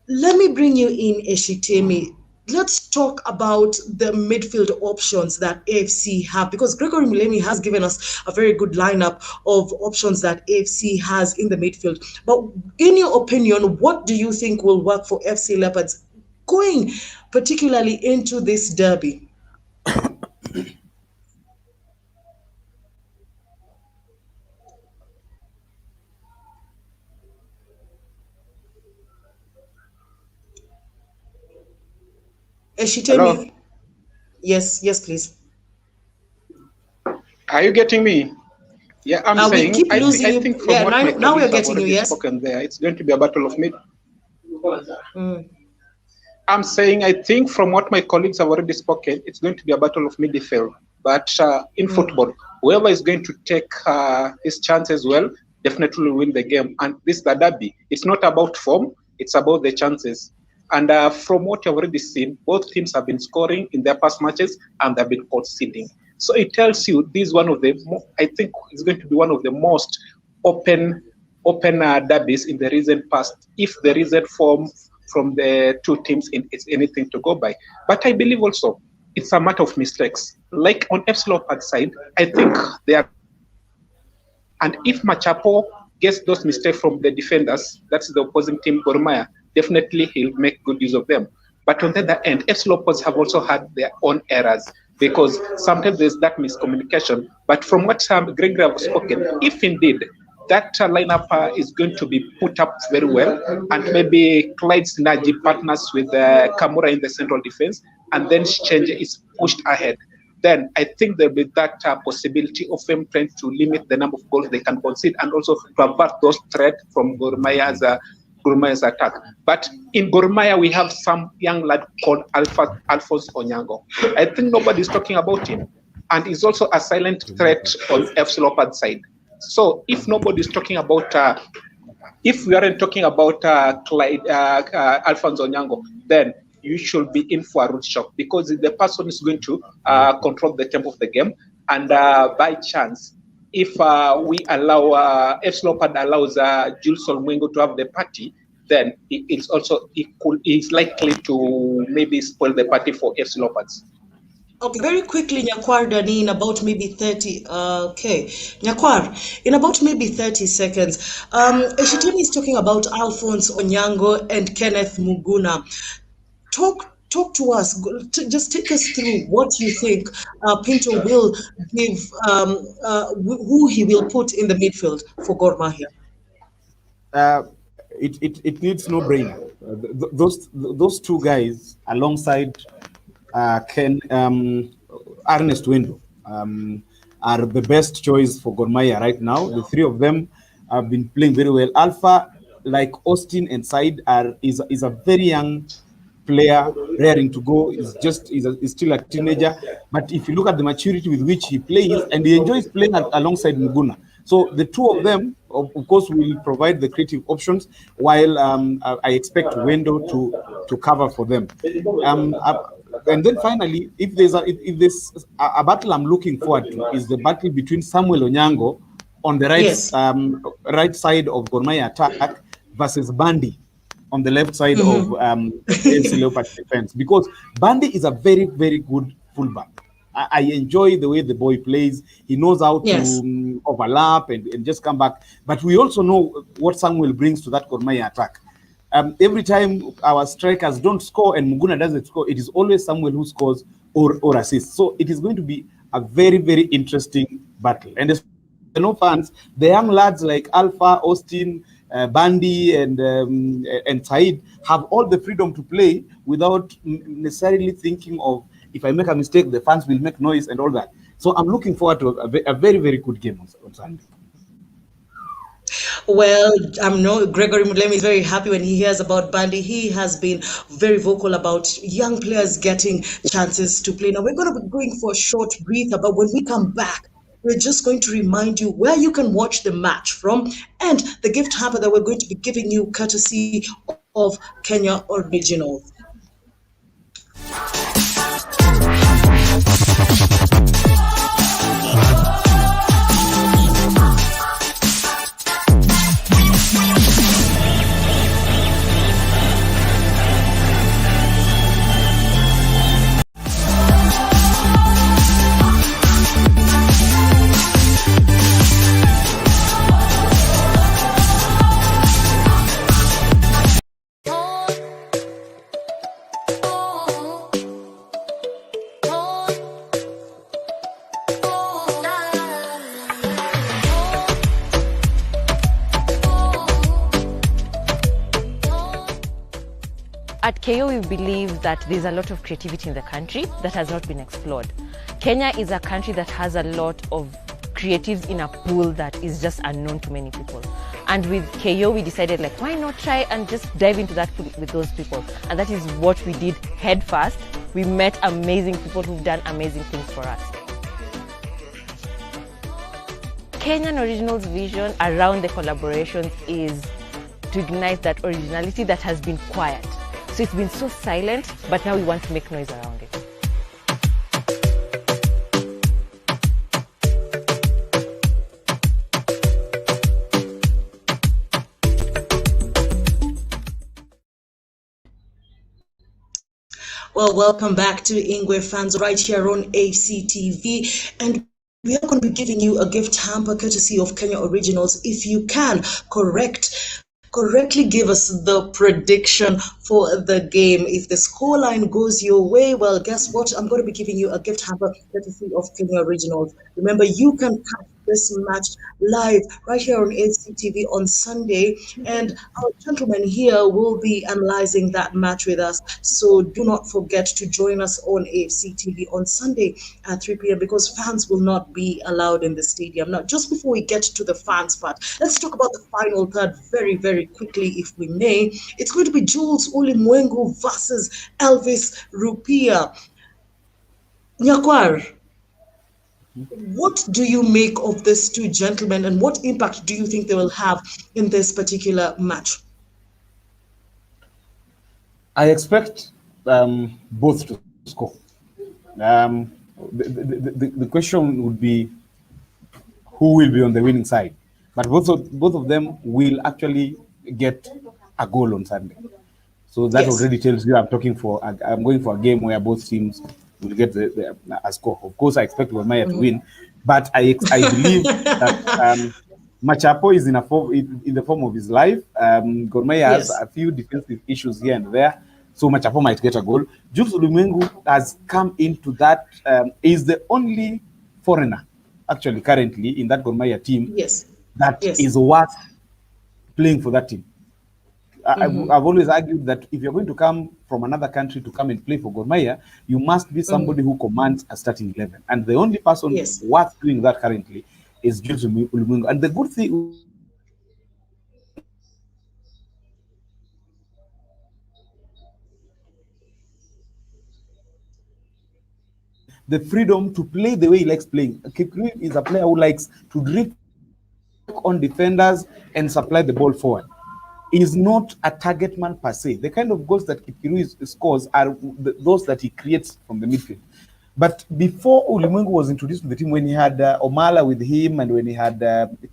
Let me bring you in, Eshitemi. Let's talk about the midfield options that AFC have, because Gregory Mulemi has given us a very good lineup of options that AFC has in the midfield. But in your opinion, what do you think will work for FC Leopards going particularly into this derby? Hello? Yes, please. Are you getting me? Yeah, I'm saying, I think from what my now we're colleagues have getting you, already yes? spoken there, it's going to be a battle of mid. I'm saying, I think from what my colleagues have already spoken, it's going to be a battle of midfield. But in football, whoever is going to take his chances well definitely will win the game. And this is the derby. It's not about form, it's about the chances. And from what you've already seen, both teams have been scoring in their past matches and they've been conceding. So it tells you this is one of the, I think it's going to be one of the most open derbies in the recent past, if the recent form from the two teams is anything to go by. But I believe also it's a matter of mistakes. Like on FC Leopards side, I think they are, and if Machapo gets those mistakes from the defenders, that's the opposing team, Gor Mahia, definitely he'll make good use of them. But on the other end, FC Leopards have also had their own errors, because sometimes there's that miscommunication. But from what Gregory have spoken, if indeed that lineup is going to be put up very well, and maybe Clyde Synergy partners with Kamura in the central defense, and then Change is pushed ahead, then I think there'll be that possibility of them trying to limit the number of goals they can concede, and also to avert those threats from Gor Mahia's attack. But in Gor Mahia, we have some young lad called Alphonse Onyango. I think nobody's talking about him, and he's also a silent threat on FC Leopards side. So if nobody's talking about, if we aren't talking about Alphonse Onyango, then you should be in for a root shock, because the person is going to control the tempo of the game. And by chance, if we allow, FC Leopards allows Jules Olmwengo to have the party, then it's likely to maybe spoil the party for FC Leopards. Okay, very quickly, Nyakwar Dani, in about maybe 30, Nyakwar, in about maybe 30 seconds, Eshitini is talking about Alphonse Onyango and Kenneth Muguna. Talk to us, just take us through what you think Pinto will give, who he will put in the midfield for Gor Mahia. It needs no brainer. Those two guys alongside Ernest Wendo are the best choice for Gor Mahia right now. The three of them have been playing very well. Alpha, like Austin and Said, is a very young player, raring to go. Is still a teenager, but if you look at the maturity with which he plays, and he enjoys playing alongside Muguna. So the two of them, of course, will provide the creative options, while I expect Wendo to cover for them. And then finally, if there's a battle I'm looking forward to, is the battle between Samuel Onyango on the right side of Gor Mahia attack versus Bandi on the left side of FC Leopards defense, because Bandi is a very, very good fullback. I enjoy the way the boy plays. He knows how to overlap and just come back. But we also know what Samuel brings to that Gor Mahia attack. Every time our strikers don't score and Muguna doesn't score, it is always Samuel who scores or assists. So it is going to be a very, very interesting battle. And as no fans, the young lads like Alpha, Austin, Bandi, and Said have all the freedom to play without necessarily thinking of, if I make a mistake, the fans will make noise and all that. So I'm looking forward to a very, very good game on Sunday. Well, I know Gregory Mulemi is very happy when he hears about Bandi. He has been very vocal about young players getting chances to play. Now, we're going to be going for a short breather, but when we come back, we're just going to remind you where you can watch the match from and the gift hamper that we're going to be giving you courtesy of Kenya Originals. At KO, we believe that there's a lot of creativity in the country that has not been explored. Kenya is a country that has a lot of creatives in a pool that is just unknown to many people. And with KO, we decided, like, why not try and just dive into that pool with those people? And that is what we did head first. We met amazing people who've done amazing things for us. Kenyan Originals' vision around the collaborations is to ignite that originality that has been quiet. So it's been so silent, but now we want to make noise around it. Well, welcome back to Ingwe Fans right here on ACTV, and we are going to be giving you a gift hamper courtesy of Kenya Originals. If you can correctly give us the prediction for the game. If the scoreline goes your way, well, guess what? I'm going to be giving you a gift hamper courtesy of Kenya Originals. Remember, you can catch this match live right here on ACTV on Sunday, and our gentleman here will be analyzing that match with us. So do not forget to join us on ACTV on Sunday at 3 p.m. because fans will not be allowed in the stadium. Now, just before we get to the fans part, let's talk about the final third very, very quickly, if we may. It's going to be Jules Ulimwengu versus Elvis Rupia. Nyakwar, what do you make of these two gentlemen, and what impact do you think they will have in this particular match? I expect both to score. The question would be who will be on the winning side, but both of them will actually get a goal on Sunday. So that already tells you I'm going for a game where both teams will get a score. Of course, I expect Gor Mahia to win, but I believe that Machapo is in the form of his life. Gor Mahia has a few defensive issues here and there, so Machapo might get a goal. Jules Ulimwengu has come into that. Is the only foreigner actually currently in that Gor Mahia team that is worth playing for that team. I've always argued that if you're going to come from another country to come and play for Gor Mahia, you must be somebody who commands a starting 11. And the only person worth doing that currently is Jules Ulimwengu. And the good thing, the freedom to play the way he likes playing. Kipkirui is a player who likes to drip on defenders and supply the ball forward. Is not a target man per se. The kind of goals that Kipkirui scores are those that he creates from the midfield. But before Ulimwengu was introduced to the team, when he had Omala with him and when he had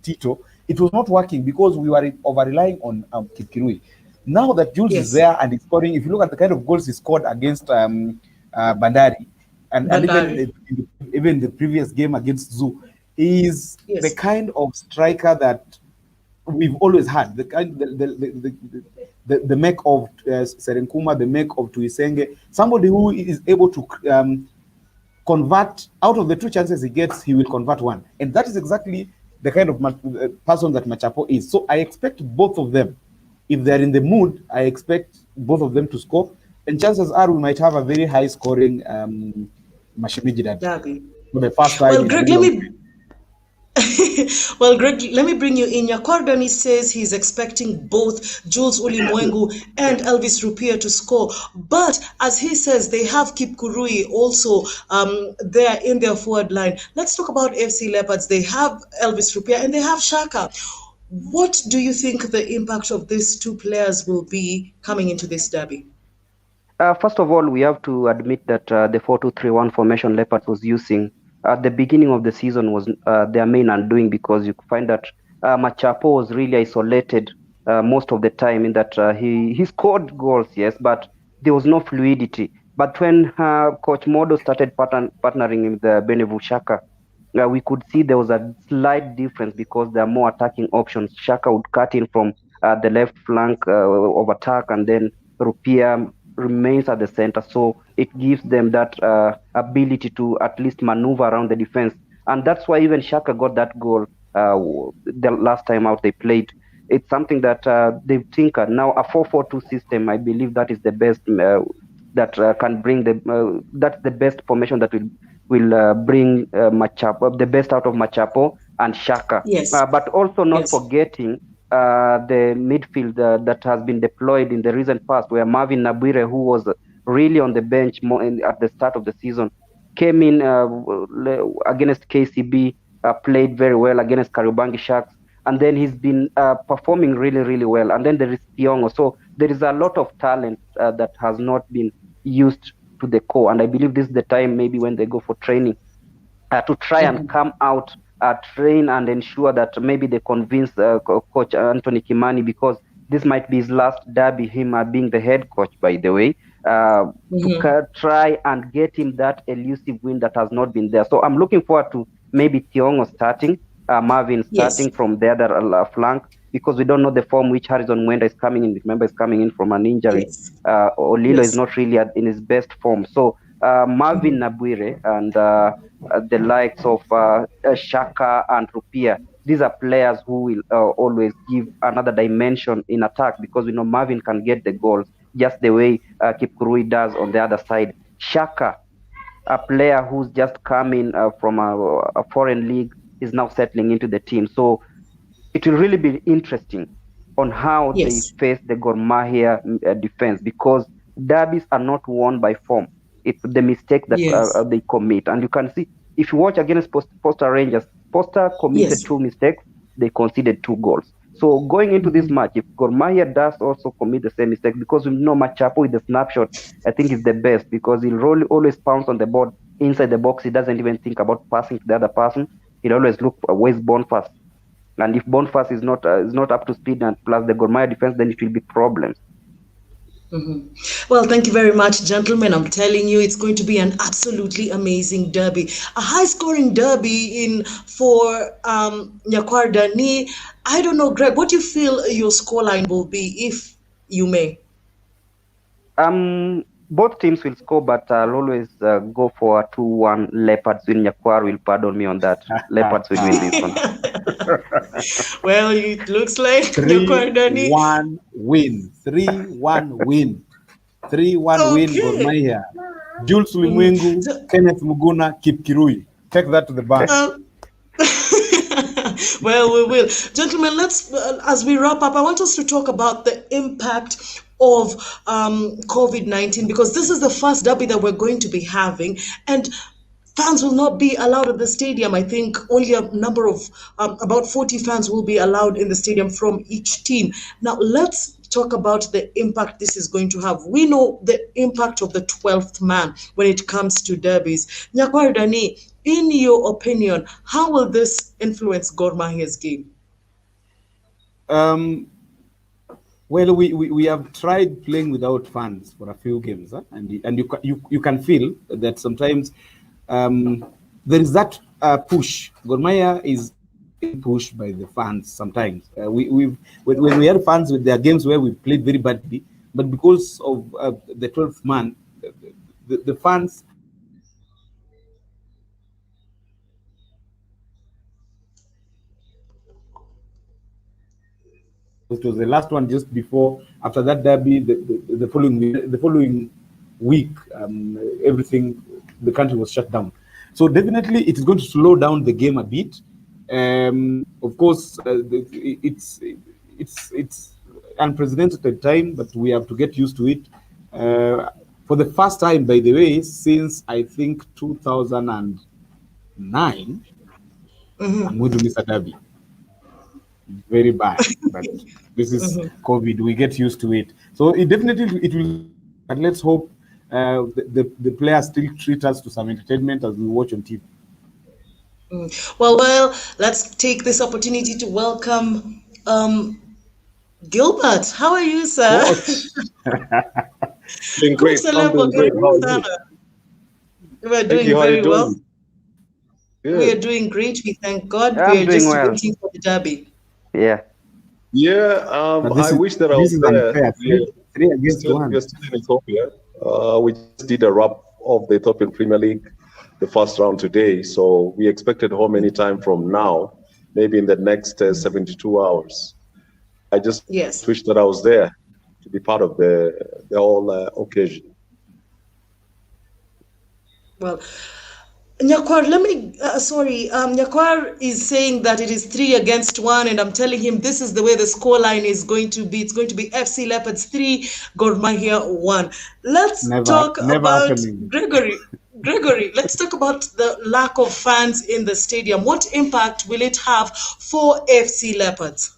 Tito, it was not working because we were over-relying on Kipkirui. Now that Jules is there and he's scoring, if you look at the kind of goals he scored against Bandari, and even the previous game against Zoo, is the kind of striker that we've always had, the make of Serenkuma, the make of Tuisenge, somebody who is able to convert out of the two chances he gets, he will convert one. And that is exactly the kind of person that Machapo is. So I expect both of them, if they're in the mood, I expect both of them to score. And chances are we might have a very high scoring Mashimiji derby. For the first time. Well, Greg, well, Greg, let me bring you in. Yakwardani says he's expecting both Jules Ulimwengu and Elvis Rupia to score. But as he says, they have Kipkurui also there in their forward line. Let's talk about FC Leopards. They have Elvis Rupia and they have Shaka. What do you think the impact of these two players will be coming into this derby? First of all, we have to admit that the 4-2-3-1 formation Leopards was using at the beginning of the season was their main undoing, because you find that Machapo was really isolated most of the time, in that he scored goals, yes, but there was no fluidity. But when Coach Modo started partnering with Benevu Shaka, we could see there was a slight difference because there are more attacking options. Shaka would cut in from the left flank of attack, and then Rupia remains at the center, so it gives them that ability to at least maneuver around the defense, and that's why even Shaka got that goal the last time out they played. It's something that they've tinkered. Now a 4-4-2 system, I believe that is the best that can bring that's the best formation that will bring Machapo, the best out of Machapo and Shaka. But also not forgetting the midfield that has been deployed in the recent past, where Marvin Nabwire, who was really on the bench at the start of the season, came in against KCB played very well against Kariobangi Sharks, and then he's been performing really, really well. And then there is Thiongo. So there is a lot of talent that has not been used to the core. And I believe this is the time maybe when they go for training to try and come out, train and ensure that maybe they convince Coach Anthony Kimani, because this might be his last derby, him being the head coach, by the way, to try and get him that elusive win that has not been there. So I'm looking forward to maybe Thiongo starting, Marvin starting from the other flank, because we don't know the form which Harrison Mwenda is coming in. Remember, is coming in from an injury. Olilo is not really in his best form. So Marvin Nabwire and the likes of Shaka and Rupia, these are players who will always give another dimension in attack, because we know Marvin can get the goals just the way Kipkurui does on the other side. Shaka, a player who's just come in from a foreign league, is now settling into the team. So it will really be interesting on how they face the Gor Mahia defense, because derbies are not won by form. It's the mistake that they commit. And you can see, if you watch against Posta Rangers, Posta committed 2 mistakes, they conceded 2 goals. So going into this match, if Gor Mahia does also commit the same mistake, because we know Machapo with the snapshot, I think is the best, because he'll always pounce on the board inside the box. He doesn't even think about passing to the other person. He'll always look for where's Boniface. And if Boniface is not up to speed, and plus the Gor Mahia defense, then it will be problems. Well, thank you very much, gentlemen. I'm telling you, it's going to be an absolutely amazing derby. A high-scoring derby for Nyakwar Dani. I don't know, Greg, what do you feel your scoreline will be, if you may? Both teams will score, but I'll always go for a 2-1 Leopards win. Nyakwar will pardon me on that. Leopards will win this one. Well, it looks like Nyakwar Dani. 3-1 win. 3-1 win. 3-1 win, Gor Mahia. Jules Ulimwengu, Kenneth Muguna, Kipkirui. Take that to the bank. Well, we will. Gentlemen, let's, as we wrap up, I want us to talk about the impact of COVID-19, because this is the first derby that we're going to be having, and fans will not be allowed at the stadium. I think only a number of about 40 fans will be allowed in the stadium from each team. Now, let's talk about the impact this is going to have. We know the impact of the 12th man when it comes to derbies. Nyakwar Dani, in your opinion, how will this influence Gor Mahia's game? Well, we have tried playing without fans for a few games, and you can feel that sometimes there is that push. Gor Mahia is pushed by the fans sometimes. When we had fans with their games where we played very badly, but because of the 12th man, the fans. It was the last one just before. After that derby, the following week, everything, the country was shut down. So definitely, it is going to slow down the game a bit. Of course, it's unprecedented time, but we have to get used to it. For the first time, by the way, since I think 2009, I'm going to miss a derby. Very bad, but this is COVID. We get used to it. So it will. And let's hope the players still treat us to some entertainment as we watch on TV. Well, let's take this opportunity to welcome Gilbert. How are you, sir? Doing great. We're doing very well. We are doing great. We thank God. Yeah, we are just waiting for the derby. Yeah. Yeah. I wish that I was there. Three against one. We are still in Ethiopia. We just did a wrap of the Ethiopian Premier League, the first round today. So we expected home anytime from now, maybe in the next 72 hours. I just wish that I was there to be part of the whole occasion. Well, Nyakwar, Nyakwar is saying that it is 3 against 1, and I'm telling him this is the way the scoreline is going to be. It's going to be FC Leopards 3, Gor Mahia 1. Let's talk about Gregory. Gregory, let's talk about the lack of fans in the stadium. What impact will it have for FC Leopards?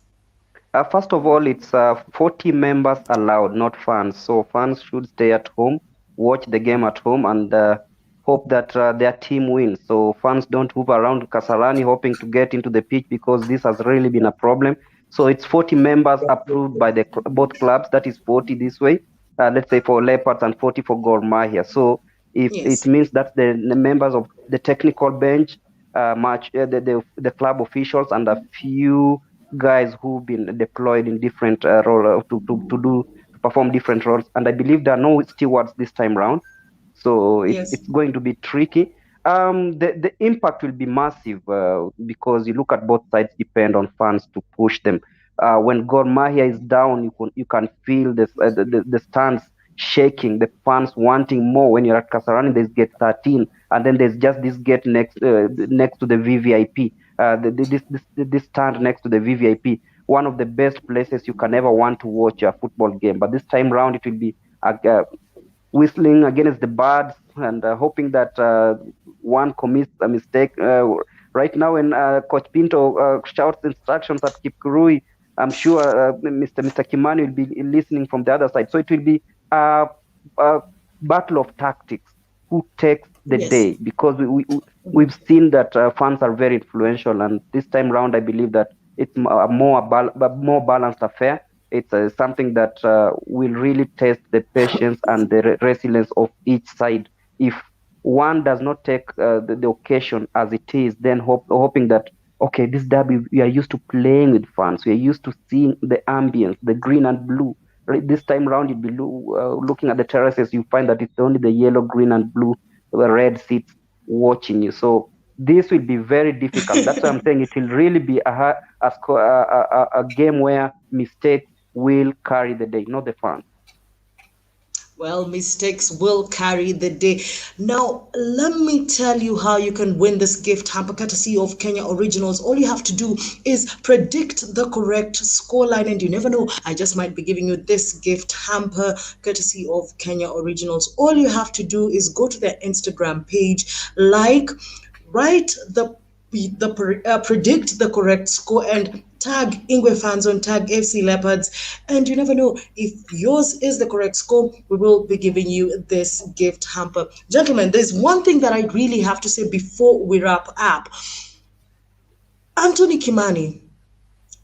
First of all, it's 40 members allowed, not fans. So fans should stay at home, watch the game at home, and hope that their team wins. So fans don't move around Kasarani hoping to get into the pitch, because this has really been a problem. So it's 40 members approved by both clubs. That is 40 this way. Let's say for Leopards and 40 for Gor Mahia. So if it means that the members of the technical bench, the club officials, and a few guys who've been deployed in different roles to perform different roles, and I believe there are no stewards this time round, so it's going to be tricky. The impact will be massive because you look at both sides depend on fans to push them. When Gor Mahia is down, you can feel the stands shaking, the fans wanting more. When you're at Kasarani, there's gate 13, and then there's just this gate next to the VVIP. This stand next to the VVIP, one of the best places you can ever want to watch a football game. But this time round, it will be whistling against the birds and hoping that one commits a mistake. Right now, when Coach Pinto shouts instructions at Kipkurui, I'm sure Mr. Kimani will be listening from the other side. So it will be a battle of tactics. Who takes the day? Because we've seen that fans are very influential, and this time round, I believe that it's a more balanced affair. It's something that will really test the patience and the resilience of each side. If one does not take the occasion as it is, then hoping that, okay, this derby, we are used to playing with fans. We are used to seeing the ambience, the green and blue. Right? This time round, you'd be looking at the terraces, you find that it's only the yellow, green, and blue, the red seats watching you. So this will be very difficult. That's why I'm saying it will really be a game where mistakes will carry the day, not the fans. Well, mistakes will carry the day. Now, let me tell you how you can win this gift hamper courtesy of Kenya Originals. All you have to do is predict the correct scoreline, and you never know, I just might be giving you this gift hamper courtesy of Kenya Originals. All you have to do is go to their Instagram page, write predict the correct score, and tag Ingwe Fanzone, tag FC Leopards, and you never know, if yours is the correct score, we will be giving you this gift hamper. Gentlemen, there's one thing that I really have to say before we wrap up. Anthony Kimani,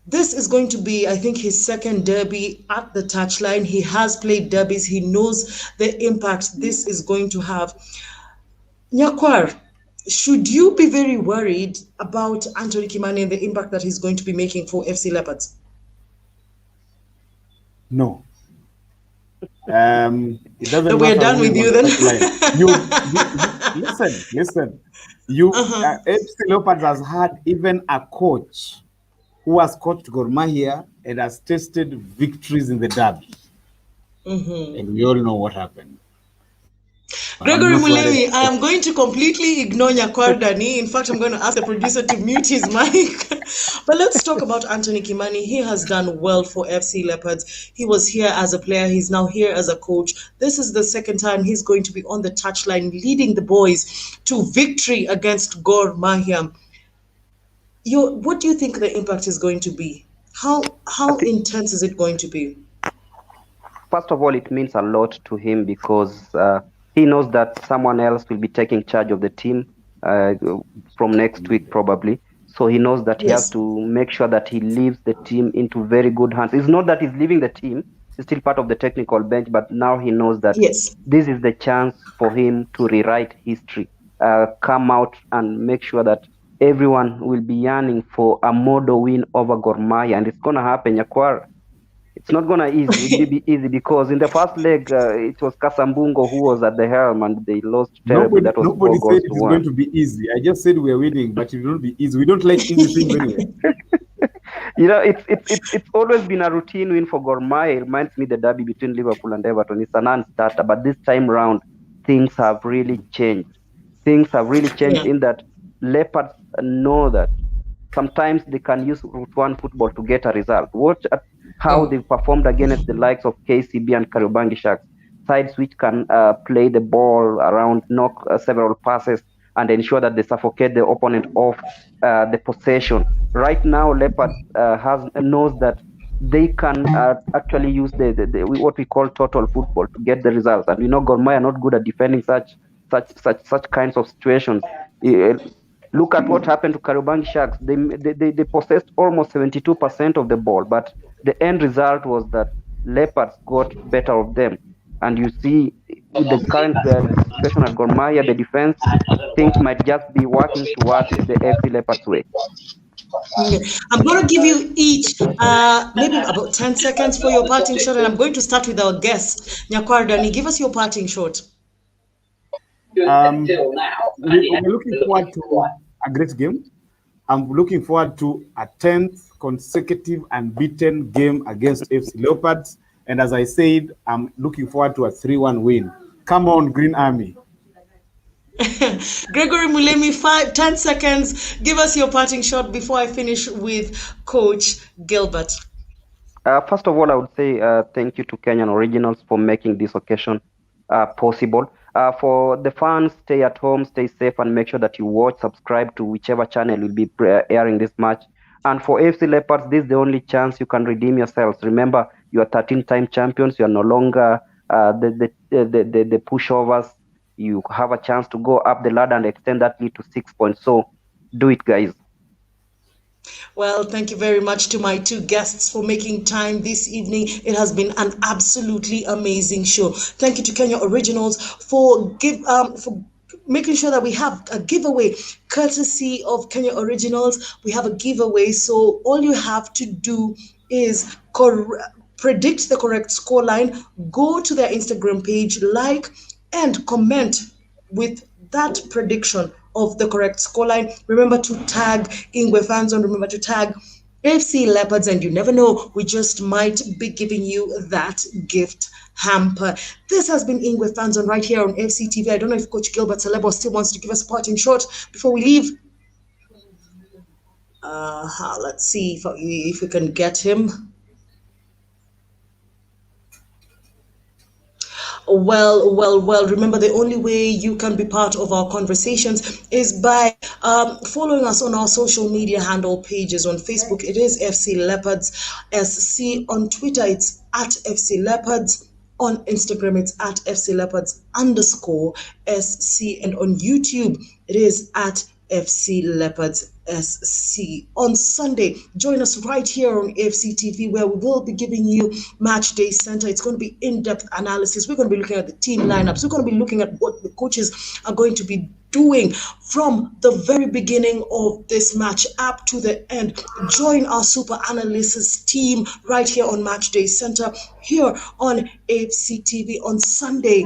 this is going to be, I think, his second derby at the touchline. He has played derbies. He knows the impact this is going to have. Nyakwar, should you be very worried about Anthony Kimani and the impact that he's going to be making for FC Leopards? No. It doesn't we are done with you then. Listen. FC Leopards has had even a coach who has coached Gor Mahia and has tasted victories in the derby. And we all know what happened. Gregory Mulevi, I am going to completely ignore Nyakwar Dani. In fact, I'm going to ask the producer to mute his mic. But let's talk about Anthony Kimani. He has done well for FC Leopards. He was here as a player. He's now here as a coach. This is the second time he's going to be on the touchline, leading the boys to victory against Gor Mahia. What do you think the impact is going to be? How intense is it going to be? First of all, it means a lot to him because he knows that someone else will be taking charge of the team from next week probably. So he knows that he has to make sure that he leaves the team into very good hands. It's not that he's leaving the team. He's still part of the technical bench, but now he knows that this is the chance for him to rewrite history, come out and make sure that everyone will be yearning for a model win over Gor Mahia, and it's going to happen, Nyakwar. It's not going to be easy because in the first leg, it was Kasambungo who was at the helm and they lost terribly. Nobody said it's going to be easy. I just said we are winning, but it will not be easy. We don't like easy things anyway. It's always been a routine win for Gor Mahia. It reminds me the derby between Liverpool and Everton. It's a non-starter, but this time round, things have really changed. Things have really changed in that Leopards know that sometimes they can use Route 1 football to get a result. Watch at how they performed against the likes of KCB and Kariobangi Sharks. sides which can play the ball around, knock several passes, and ensure that they suffocate the opponent off the possession. Right now, Leopards knows that they can actually use what we call total football to get the results. And we know Gor Mahia are not good at defending such kinds of situations. Look at what happened to Kariobangi Sharks. They possessed almost 72% of the ball, but the end result was that Leopards got better of them. And you see, with the current situation at Gor Mahia, the defense, things might just be working towards the FC Leopards way. Okay. I'm going to give you each maybe about 10 seconds for your parting shot, and I'm going to start with our guest, Nyakwardani. Give us your parting shot. We're looking forward to a great game. I'm looking forward to a 10th consecutive unbeaten game against FC Leopards. And as I said, I'm looking forward to a 3-1 win. Come on, Green Army. Gregory Mulemi, 10 seconds. Give us your parting shot before I finish with Coach Gilbert. First of all, I would say thank you to Kenyan Originals for making this occasion possible. For the fans, stay at home, stay safe, and make sure that you watch, subscribe to whichever channel will be airing this match. And for AFC Leopards, this is the only chance you can redeem yourselves. Remember, you are 13-time champions. You are no longer the pushovers. You have a chance to go up the ladder and extend that lead to 6 points. So do it, guys. Well, thank you very much to my two guests for making time this evening. It has been an absolutely amazing show. Thank you to Kenya Originals for making sure that we have a giveaway courtesy of Kenya Originals. We have a giveaway, so all you have to do is predict the correct scoreline, go to their Instagram page, like and comment with that prediction of the correct scoreline. Remember to tag Ingwe Fanzone, remember to tag FC Leopards, and you never know, we just might be giving you that gift hamper. This has been Ingwe Fanzone right here on FCTV. I don't know if Coach Gilbert Celebo still wants to give us a parting shot before we leave. Let's see if we can get him. Well, remember, the only way you can be part of our conversations is by following us on our social media handle pages. On Facebook, it is FC Leopards SC. On Twitter, it's at FC Leopards. On Instagram, it's at FC Leopards _SC. And on YouTube, it is at FC Leopards SC. On Sunday, join us right here on FCTV, where we will be giving you Match Day Center. It's going to be in-depth analysis. We're going to be looking at the team lineups. We're going to be looking at what the coaches are going to be doing from the very beginning of this match up to the end. Join our super analysis team right here on Match Day Center here on FCTV on Sunday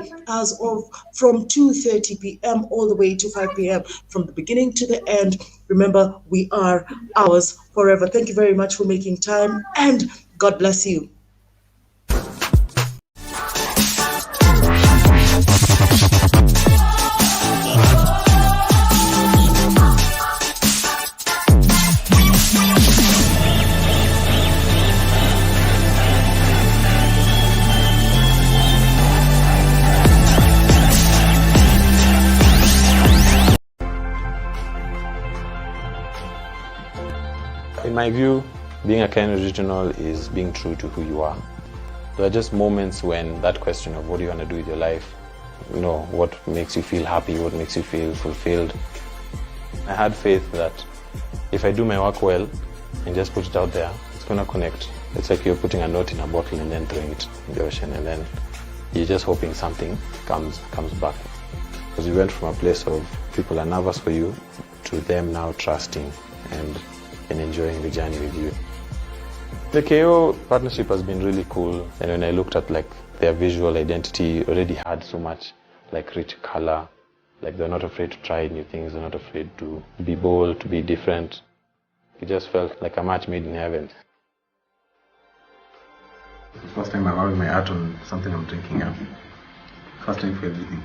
from 2:30 p.m. all the way to 5 p.m. from the beginning to the end. Remember, we are ours forever. Thank you very much for making time, and God bless you. In my view, being a Kenyan regional is being true to who you are. There are just moments when that question of what do you want to do with your life, what makes you feel happy, what makes you feel fulfilled. I had faith that if I do my work well and just put it out there, it's going to connect. It's like you're putting a note in a bottle and then throwing it in the ocean, and then you're just hoping something comes back. Because you went from a place of people are nervous for you to them now trusting and enjoying the journey with you. The KO partnership has been really cool, and when I looked at their visual identity, already had so much rich color. They're not afraid to try new things, they're not afraid to be bold, to be different. It just felt like a match made in heaven. It's the first time I'm having my art on something I'm drinking. First time for everything.